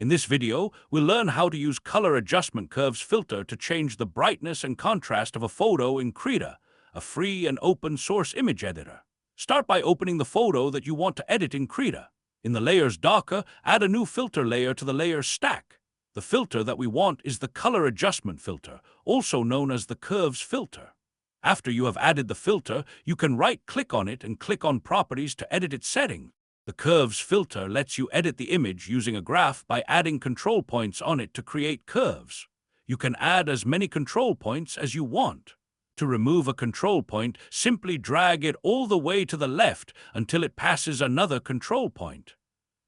In this video, we'll learn how to use Color Adjustment Curves filter to change the brightness and contrast of a photo in Krita, a free and open-source image editor. Start by opening the photo that you want to edit in Krita. In the Layers docker, add a new filter layer to the layer stack. The filter that we want is the Color Adjustment filter, also known as the Curves filter. After you have added the filter, you can right-click on it and click on Properties to edit its setting. The Curves filter lets you edit the image using a graph by adding control points on it to create curves. You can add as many control points as you want. To remove a control point, simply drag it all the way to the left until it passes another control point.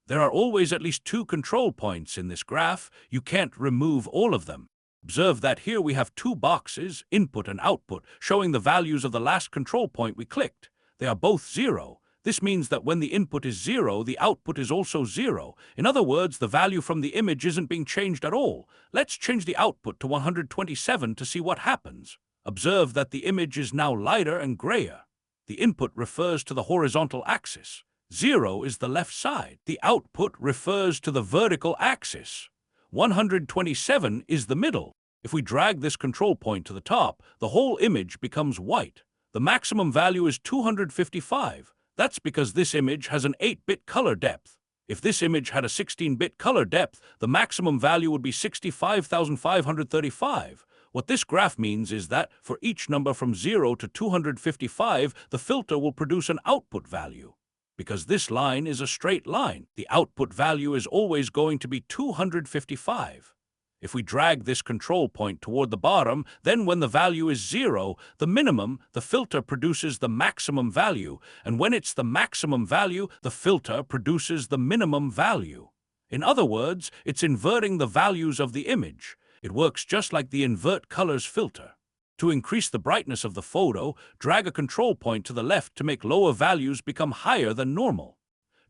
There are always at least 2 control points in this graph. You can't remove all of them. Observe that here we have 2 boxes, input and output, showing the values of the last control point we clicked. They are both 0. This means that when the input is 0, the output is also 0. In other words, the value from the image isn't being changed at all. Let's change the output to 127 to see what happens. Observe that the image is now lighter and grayer. The input refers to the horizontal axis. 0 is the left side. The output refers to the vertical axis. 127 is the middle. If we drag this control point to the top, the whole image becomes white. The maximum value is 255. That's because this image has an 8-bit color depth. If this image had a 16-bit color depth, the maximum value would be 65,535. What this graph means is that for each number from 0 to 255, the filter will produce an output value. Because this line is a straight line, the output value is always going to be 255. If we drag this control point toward the bottom, then when the value is 0, the minimum, the filter produces the maximum value, and when it's the maximum value, the filter produces the minimum value. In other words, it's inverting the values of the image. It works just like the invert colors filter. To increase the brightness of the photo, drag a control point to the left to make lower values become higher than normal.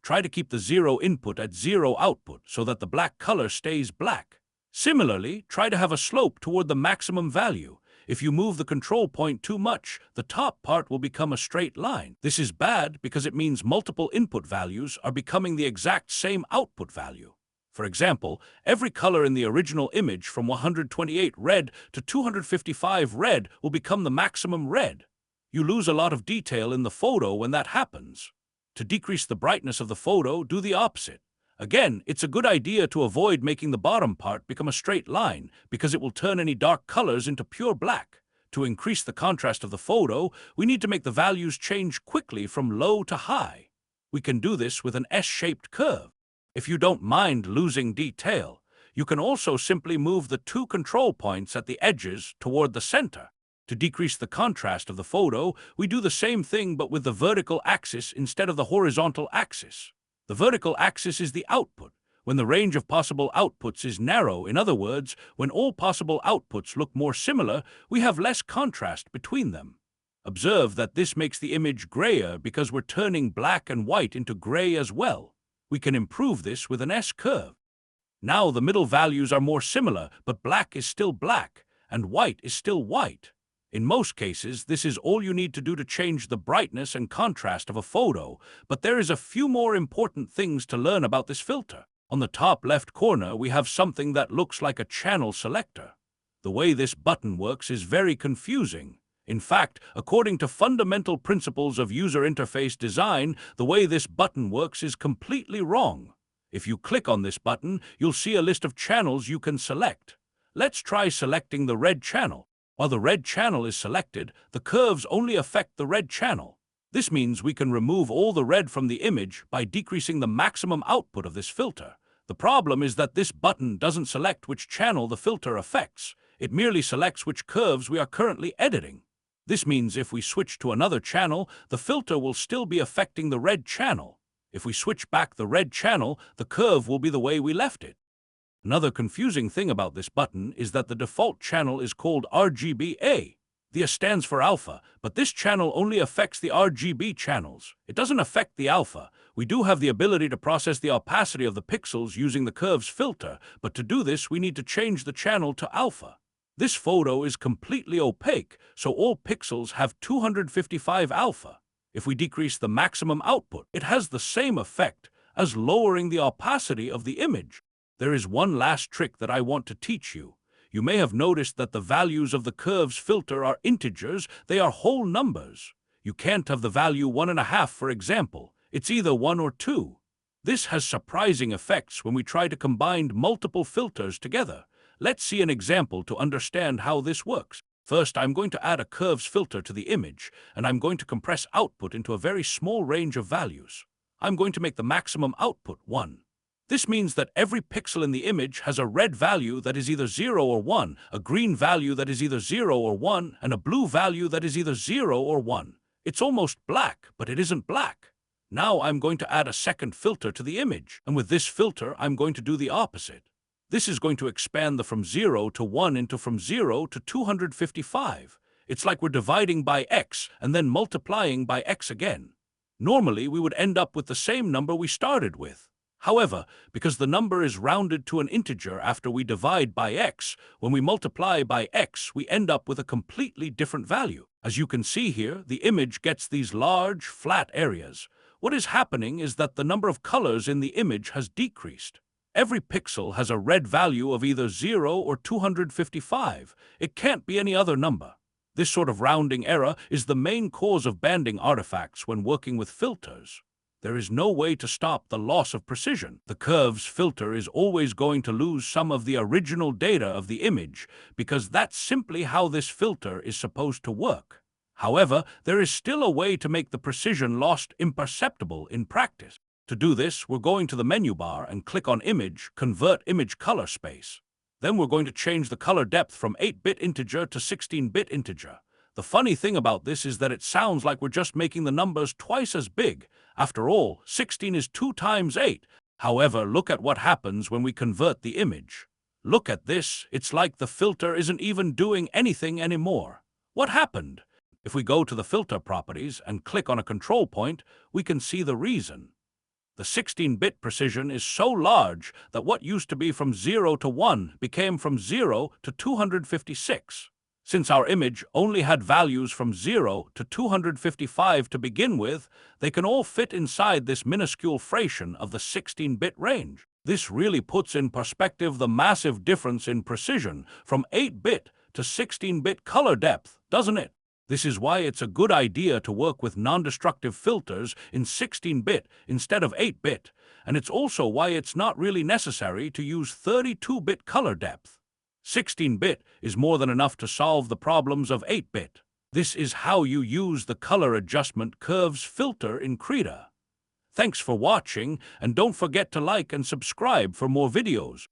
Try to keep the 0 input at 0 output so that the black color stays black. Similarly, try to have a slope toward the maximum value. If you move the control point too much, the top part will become a straight line. This is bad because it means multiple input values are becoming the exact same output value. For example, every color in the original image from 128 red to 255 red will become the maximum red. You lose a lot of detail in the photo when that happens. To decrease the brightness of the photo, do the opposite. Again, it's a good idea to avoid making the bottom part become a straight line because it will turn any dark colors into pure black. To increase the contrast of the photo, we need to make the values change quickly from low to high. We can do this with an S-shaped curve. If you don't mind losing detail, you can also simply move the 2 control points at the edges toward the center. To decrease the contrast of the photo, we do the same thing but with the vertical axis instead of the horizontal axis. The vertical axis is the output. When the range of possible outputs is narrow, in other words, when all possible outputs look more similar, we have less contrast between them. Observe that this makes the image grayer because we're turning black and white into gray as well. We can improve this with an S-curve. Now the middle values are more similar, but black is still black, and white is still white. In most cases, this is all you need to do to change the brightness and contrast of a photo, but there is a few more important things to learn about this filter. On the top left corner, we have something that looks like a channel selector. The way this button works is very confusing. In fact, according to fundamental principles of user interface design, the way this button works is completely wrong. If you click on this button, you'll see a list of channels you can select. Let's try selecting the red channel. While the red channel is selected, the curves only affect the red channel. This means we can remove all the red from the image by decreasing the maximum output of this filter. The problem is that this button doesn't select which channel the filter affects. It merely selects which curves we are currently editing. This means if we switch to another channel, the filter will still be affecting the red channel. If we switch back the red channel, the curve will be the way we left it. Another confusing thing about this button is that the default channel is called RGBA. The A stands for alpha, but this channel only affects the RGB channels. It doesn't affect the alpha. We do have the ability to process the opacity of the pixels using the curves filter, but to do this we need to change the channel to alpha. This photo is completely opaque, so all pixels have 255 alpha. If we decrease the maximum output, it has the same effect as lowering the opacity of the image. There is one last trick that I want to teach you. You may have noticed that the values of the curve's filter are integers, they are whole numbers. You can't have the value 1.5, for example. It's either 1 or 2. This has surprising effects when we try to combine multiple filters together. Let's see an example to understand how this works. First, I'm going to add a curves filter to the image, and I'm going to compress output into a very small range of values. I'm going to make the maximum output 1. This means that every pixel in the image has a red value that is either 0 or 1, a green value that is either 0 or 1, and a blue value that is either 0 or 1. It's almost black, but it isn't black. Now I'm going to add a second filter to the image, and with this filter I'm going to do the opposite. This is going to expand the from 0 to 1 into from 0 to 255. It's like we're dividing by x and then multiplying by x again. Normally we would end up with the same number we started with. However, because the number is rounded to an integer after we divide by x, when we multiply by x, we end up with a completely different value. As you can see here, the image gets these large, flat areas. What is happening is that the number of colors in the image has decreased. Every pixel has a red value of either 0 or 255. It can't be any other number. This sort of rounding error is the main cause of banding artifacts when working with filters. There is no way to stop the loss of precision. The curves filter is always going to lose some of the original data of the image because that's simply how this filter is supposed to work. However, there is still a way to make the precision loss imperceptible in practice. To do this, we're going to the menu bar and click on Image, Convert Image Color Space. Then we're going to change the color depth from 8-bit integer to 16-bit integer. The funny thing about this is that it sounds like we're just making the numbers twice as big. After all, 16 is 2 times 8. However, look at what happens when we convert the image. Look at this, it's like the filter isn't even doing anything anymore. What happened? If we go to the filter properties and click on a control point, we can see the reason. The 16-bit precision is so large that what used to be from 0 to 1 became from 0 to 256. Since our image only had values from 0 to 255 to begin with, they can all fit inside this minuscule fraction of the 16-bit range. This really puts in perspective the massive difference in precision from 8-bit to 16-bit color depth, doesn't it? This is why it's a good idea to work with non-destructive filters in 16-bit instead of 8-bit, and it's also why it's not really necessary to use 32-bit color depth. 16-bit is more than enough to solve the problems of 8-bit. This is how you use the color adjustment curves filter in Krita. Thanks for watching, and don't forget to like and subscribe for more videos.